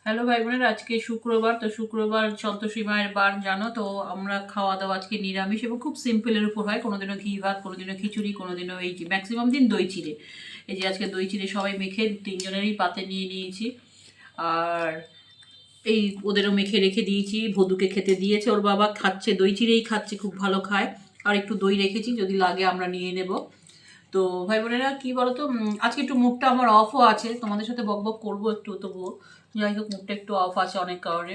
Hello ভাই বোনেরা, আজকে শুক্রবার। তো শুক্রবার সন্তোষী মায়ের বার জানো তো। আমরা খাওয়া দাওয়া আজকে নিরামিষ এবং খুব সিম্পলের উপর হয়। কোনোদিনও ঘি ভাত, কোনোদিনও খিচুড়ি, কোনোদিনও এই যে ম্যাক্সিমাম দিন দই চিড়ে। এই যে আজকে দই চিড়ে সবাই মেখে তিনজনেরই পাতে নিয়ে নিয়েছি। আর এই ওদেরও মেখে রেখে দিয়েছি। ভদুকে খেতে দিয়েছে, ওর বাবা খাচ্ছে, দই চিড়েই খাচ্ছে, খুব ভালো খায়। আর একটু দই রেখেছি, যদি লাগে আমরা নিয়ে নেব। তো ভাই বোনেরা কি বলতো, আজকে একটু মুডটা আমার অফও আছে, তোমাদের সাথে বক বক করবো একটু, তবুও যাই হোক মুডটা একটু অফ আছে অনেক কারণে।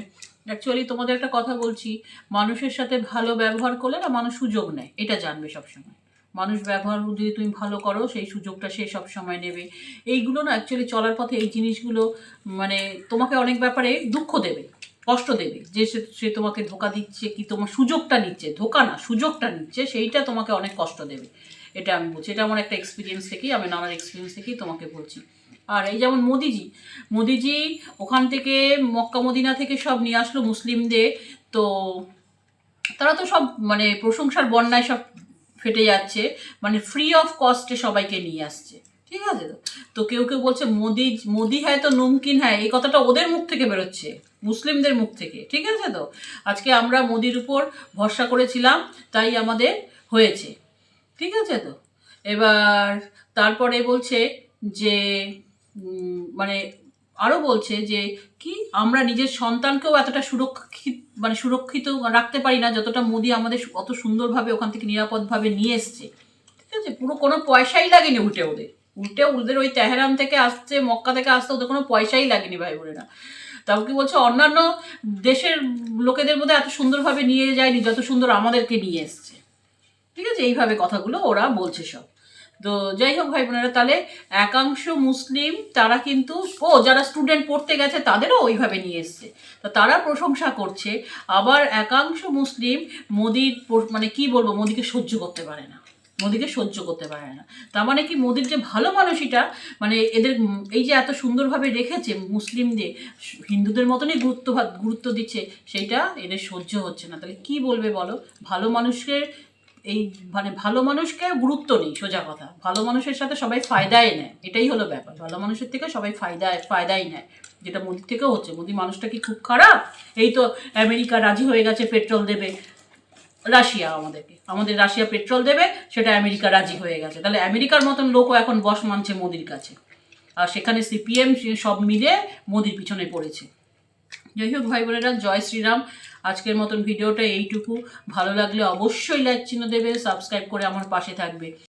অ্যাকচুয়ালি তোমাদের একটা কথা বলছি, মানুষের সাথে ভালো ব্যবহার করলে না মানুষ সুযোগ নেয়, এটা জানবে সবসময়। মানুষ ব্যবহার যদি তুমি ভালো করো, সেই সুযোগটা সে সবসময় নেবে। এইগুলো না অ্যাকচুয়ালি চলার পথে এই জিনিসগুলো মানে তোমাকে অনেক ব্যাপারে দুঃখ দেবে, কষ্ট দেবে, যে সে তোমাকে ধোকা দিচ্ছে, কি তোমার সুযোগটা নিচ্ছে, ধোকা না সুযোগটা নিচ্ছে, সেইটা তোমাকে অনেক কষ্ট দেবে। এটা আমি বলছি, এটা আমার একটা এক্সপিরিয়েন্স থেকেই, আমি নানার এক্সপিরিয়েন্স থেকেই তোমাকে বলছি। আর এই যেমন মোদিজি ওখান থেকে মক্কা মদিনা থেকে সব নিয়ে আসলো মুসলিমদের। তো তারা তো সব মানে প্রশংসার বন্যায় সব ফেটে যাচ্ছে, মানে ফ্রি অফ কস্টে সবাইকে নিয়ে আসছে। ঠিক আছে তো। তো কেউ কেউ বলছে মোদি মোদি হ্যায় তো মুমকিন হ্যায়, এই কথাটা ওদের মুখ থেকে বেরোচ্ছে, মুসলিমদের মুখ থেকে। ঠিক আছে তো। আজকে আমরা মোদির উপর ভরসা করেছিলাম, তাই আমাদের হয়েছে। ঠিক আছে তো। এবার তারপরে বলছে যে মানে আরও বলছে যে কি আমরা নিজের সন্তানকেও এতটা সুরক্ষিত রাখতে পারি না যতটা মোদি আমাদের অত সুন্দরভাবে ওখান থেকে নিরাপদভাবে নিয়ে এসছে। ঠিক আছে, পুরো কোনো পয়সাই লাগেনি ওদের ওই তেহরান থেকে আসছে, মক্কা থেকে আসতে ওদের কোনো পয়সাই লাগেনি ভাই বোনেরা। তাও কি বলছে, অন্যান্য দেশের লোকেদের মধ্যে এত সুন্দরভাবে নিয়ে যায়নি যত সুন্দর আমাদেরকে নিয়ে এসছে। ঠিক আছে, এইভাবে কথাগুলো ওরা বলছে সব। তো যাই হোক ভাই বোনেরা, তাহলে একাংশ মুসলিম তারা কিন্তু যারা স্টুডেন্ট পড়তে গেছে তাদেরও ওইভাবে নিয়ে এসছে, তো তারা প্রশংসা করছে। আবার একাংশ মুসলিম মোদির মানে কি বলবো, মোদিকে সহ্য করতে পারে না, মোদিকে সহ্য করতে পারে না। তার মানে কি, মোদির যে ভালো মানুষটা, মানে এদের এই যে এত সুন্দরভাবে রেখেছে মুসলিমদের, হিন্দুদের মতনই গুরুত্ব দিচ্ছে, সেইটা এদের সহ্য হচ্ছে না। তাহলে কি বলবে বলো। ভালো মানুষকে এই মানে ভালো মানুষকে গুরুত্ব নেই, সোজা কথা। ভালো মানুষের সাথে সবাই ফায়দাই নেয়, এটাই হলো ব্যাপার। ভালো মানুষের থেকে সবাই ফায়দাই নেয়, যেটা মোদির থেকেও হচ্ছে। মোদি মানুষটা কি খুব খারাপ? এই তো আমেরিকা রাজি হয়ে গেছে পেট্রোল দেবে রাশিয়া, আমাদের রাশিয়া পেট্রোল দেবে, সেটা আমেরিকা রাজি হয়ে গেছে। তাহলে আমেরিকার মতন লোকও এখন বস মানছে মোদির কাছে, আর সেখানে সিপিএম সব মিলে মোদির পিছনে পড়েছে। যাই হোক ভাই বোনেরা, জয় শ্রীরাম। আজকের মতন ভিডিওটা এইটুকু। ভালো লাগলে অবশ্যই লাইক চিহ্ন দেবে, সাবস্ক্রাইব করে আমার পাশে থাকবে।